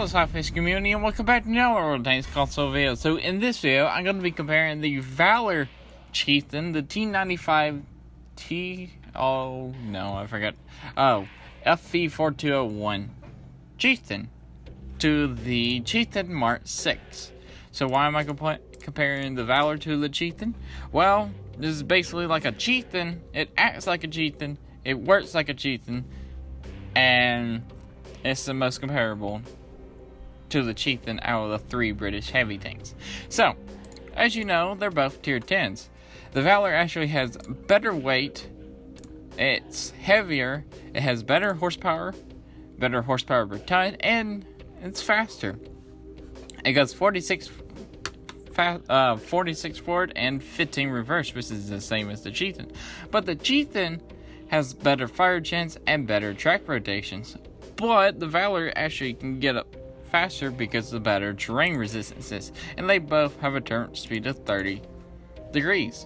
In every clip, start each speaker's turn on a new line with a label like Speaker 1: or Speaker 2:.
Speaker 1: Hello SLAPAFISH community, and welcome back to another Tanks console video. So in this video, I'm going to be comparing the Valour Chieftain, the T95 FV4201 Chieftain, to the Chieftain Mark 6. So why am I comparing the Valor to the Chieftain? Well, this is basically like a Chieftain. It acts like a Chieftain, it works like a Chieftain, and it's the most comparable to the Chieftain out of the three British heavy tanks. So, as you know, they're both tier 10s. The Valor actually has better weight, it's heavier, it has better horsepower per ton, and it's faster. It goes 46 forward and 15 reverse, which is the same as the Chieftain. But the Chieftain has better fire chance and better track rotations. But the Valor actually can get up faster because of the better terrain resistances, and they both have a turret speed of 30 degrees.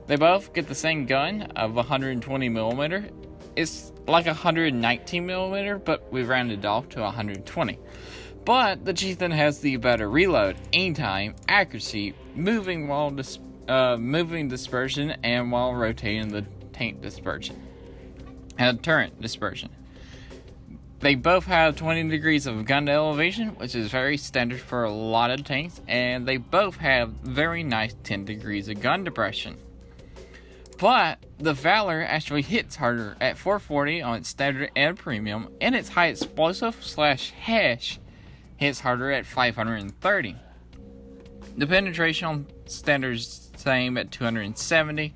Speaker 1: They both get the same gun of 120mm. It's like 119mm, but we rounded off to 120. But the Chieftain has the better reload, aim time, accuracy, moving dispersion, and while rotating the tank dispersion and turret dispersion. They both have 20 degrees of gun to elevation, which is very standard for a lot of tanks, and they both have very nice 10 degrees of gun depression. But the Valor actually hits harder at 440 on its standard and premium, and its high explosive / hash hits harder at 530. The penetration on standard is the same at 270,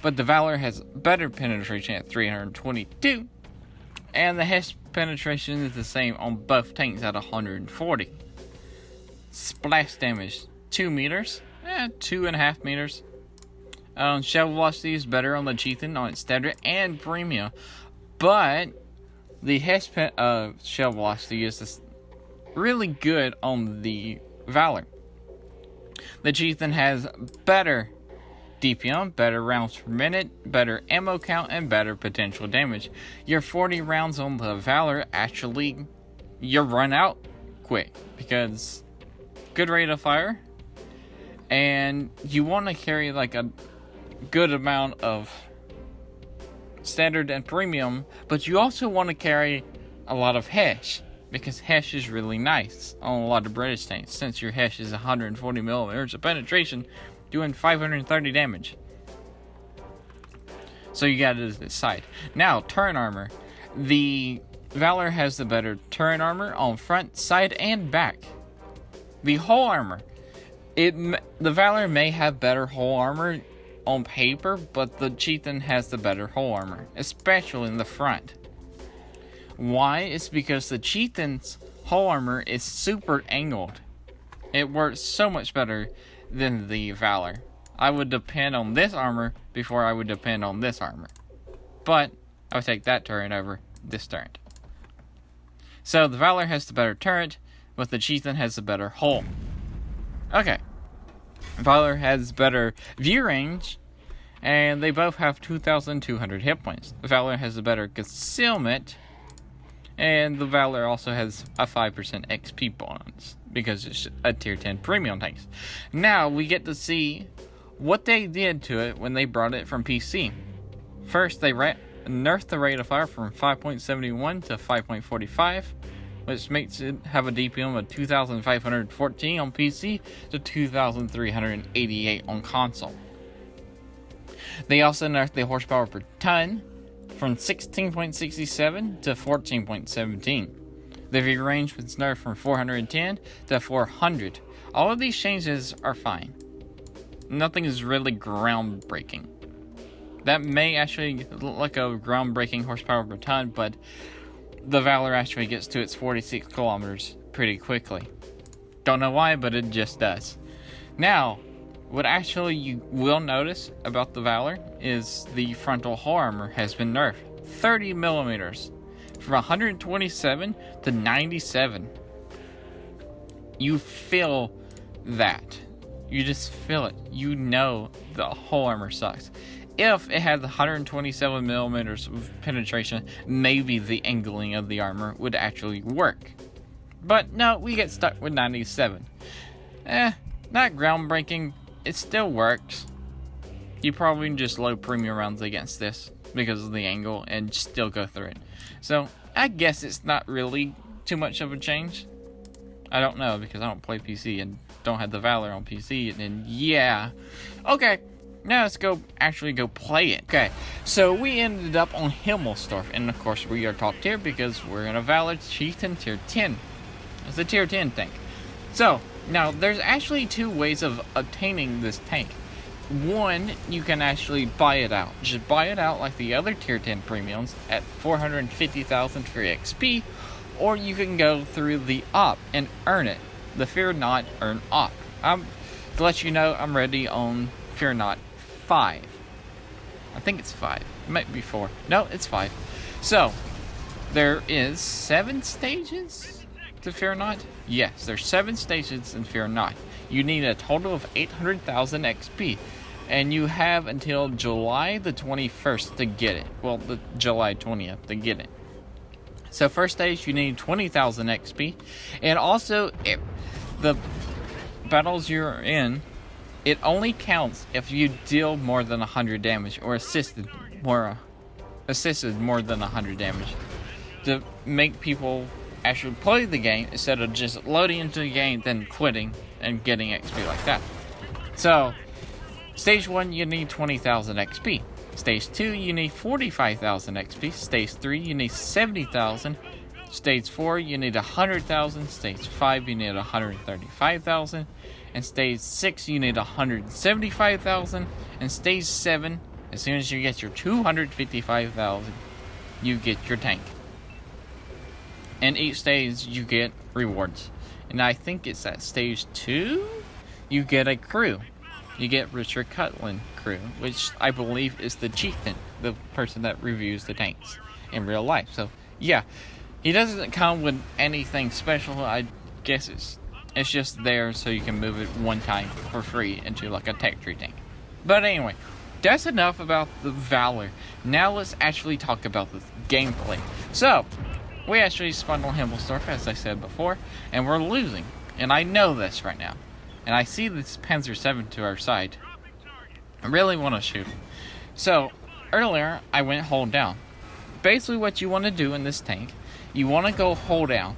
Speaker 1: but the Valor has better penetration at 322, and the hash penetration is the same on both tanks at 140. Splash damage 2 meters, 2.5 meters. Shell velocity is better on the Chieftain on its standard and premium, but the hash shell velocity is really good on the Valor. The Chieftain has better DPM, better rounds per minute, better ammo count, and better potential damage. Your 40 rounds on the Valor actually, you run out quick because good rate of fire, and you want to carry like a good amount of standard and premium, but you also want to carry a lot of hash because hash is really nice on a lot of British tanks, since your hash is 140mm of penetration, doing 530 damage. So you gotta decide. Now, turret armor. The Valor has the better turret armor on front, side, and back. The hull armor. The Valor may have better hull armor on paper, but the Chieftain has the better hull armor, especially in the front. Why? It's because the Chieftain's hull armor is super angled. It works so much better than the Valor. I would depend on this armor before I would depend on this armor, but I would take that turret over this turret. So the Valor has the better turret, but the Chieftain has the better hull. Okay, Valor has better view range, and they both have 2,200 hit points. The Valor has a better concealment, and the Valor also has a 5% XP bonus because it's a tier 10 premium tank. Now we get to see what they did to it when they brought it from PC. First, they nerfed the rate of fire from 5.71 to 5.45, which makes it have a DPM of 2,514 on PC to 2,388 on console. They also nerfed the horsepower per ton from 16.67 to 14.17. The view range was nerfed from 410 to 400. All of these changes are fine. Nothing is really groundbreaking. That may actually look like a groundbreaking horsepower per ton, but the Valor actually gets to its 46 kilometers pretty quickly. Don't know why, but it just does. Now, what actually you will notice about the Valor is the frontal hull armor has been nerfed 30mm from 127 to 97. You feel that. You just feel it. You know the hull armor sucks. If it had the 127mm of penetration, maybe the angling of the armor would actually work. But no, we get stuck with 97. Not groundbreaking. It still works. You probably can just load premium rounds against this because of the angle and still go through it. So I guess it's not really too much of a change. I don't know because I don't play PC and don't have the Valor on PC. And yeah. Okay. Now let's actually go play it. Okay, so we ended up on Himmelsdorf, and of course we are top tier because we're in a Valour Chieftain tier 10. It's a tier 10 tank. So, now there's actually two ways of obtaining this tank. One, you can actually buy it out. Just buy it out like the other tier 10 premiums at 450,000 for XP, or you can go through the op and earn it. The Fear Not earn op. To let you know, I'm ready on Fear Not 5. I think it's 5. It might be 4. No, it's 5. So, there is 7 stages to Fear Not? Yes, there's 7 stages in Fear Not. You need a total of 800,000 XP. And you have until July the 21st to get it. Well, the July 20th to get it. So, first stage, you need 20,000 XP. And also, the battles you're in, it only counts if you deal more than 100 damage or assisted more than 100 damage to make people actually play the game instead of just loading into the game then quitting and getting XP like that. So, stage 1 you need 20,000 XP. Stage 2 you need 45,000 XP. Stage 3 you need 70,000. Stage 4 you need 100,000. Stage 5 you need 135,000. And stage 6, you need 175,000. And stage 7, as soon as you get your 255,000, you get your tank. And each stage, you get rewards. And I think it's at stage 2, you get a crew. You get Richard Cutland crew, which I believe is the chieftain, the person that reviews the tanks in real life. So, yeah, he doesn't come with anything special. I guess it's just there so you can move it one time for free into like a tech tree tank. But anyway, that's enough about the Valor. Now let's actually talk about the gameplay. So, we actually spawned on Himmelsdorf, as I said before, and we're losing. And I know this right now. And I see this Panzer 7 to our side. I really want to shoot him. So, earlier, I went hold down. Basically what you want to do in this tank, you want to go hold down.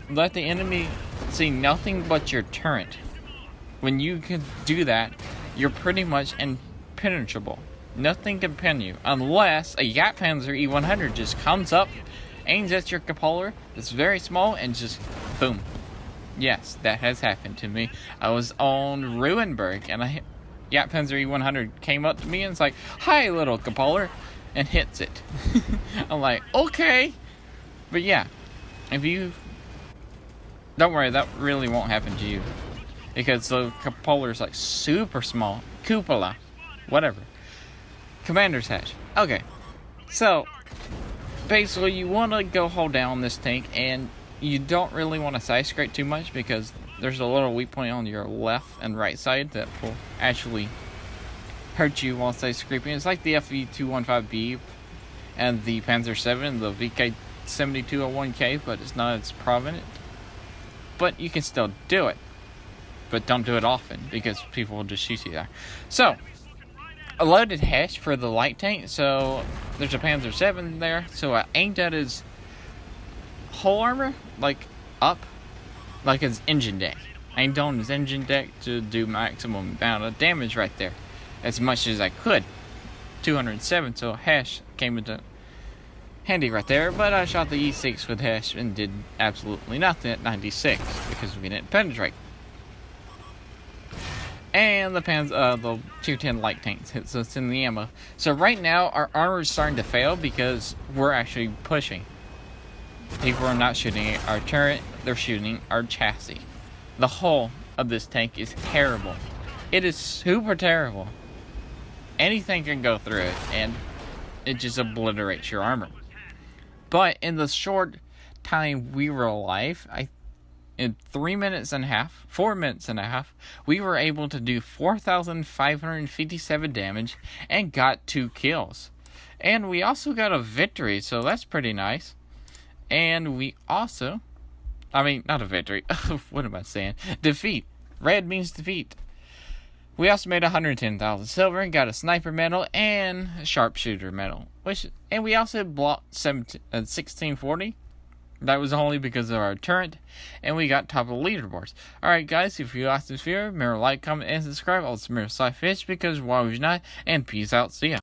Speaker 1: Let the enemy see nothing but your turret. When you can do that, you're pretty much impenetrable. Nothing can pin you unless a Panzer E100 just comes up, aims at your cupola. It's very small and just boom. Yes, that has happened to me. I was on Ruinberg and a Panzer E100 came up to me and it's like, "Hi, little cupola," and hits it. I'm like, okay, but yeah, if you don't worry, that really won't happen to you. Because the cupola is like super small. Cupola. Whatever. Commander's hatch. Okay. So, basically you want to go hold down this tank. And you don't really want to side scrape too much. Because there's a little weak point on your left and right side that will actually hurt you while side scraping. It's like the FV4201B and the Panzer 7, the VK7201K. But it's not as prominent. But you can still do it. But don't do it often, because people will just shoot you there. So, a loaded hatch for the light tank. So, there's a Panzer 7 there. So, I aimed at his whole armor, like, up, like his engine deck. Aimed on his engine deck to do maximum amount of damage right there. As much as I could. 207, so hash came into handy right there, but I shot the E6 with hash and did absolutely nothing at 96 because we didn't penetrate. And the tier 10 light tanks hits us in the ammo. So right now our armor is starting to fail because we're actually pushing. People are not shooting our turret, they're shooting our chassis. The hull of this tank is terrible. It is super terrible. Anything can go through it and it just obliterates your armor. But in the short time we were alive, in 4 minutes and a half, we were able to do 4,557 damage and got 2 kills. And we also got a victory, so that's pretty nice. And we also, I mean, not a victory. What am I saying? Defeat. Red means defeat. We also made 110,000 silver and got a sniper medal and a sharpshooter medal. And we also blocked 1640. That was only because of our turret. And we got top of the leaderboards. Alright guys, if you liked this video, remember to like, comment, and subscribe. Also remember SLAPAFISH because why would you not? And peace out. See ya.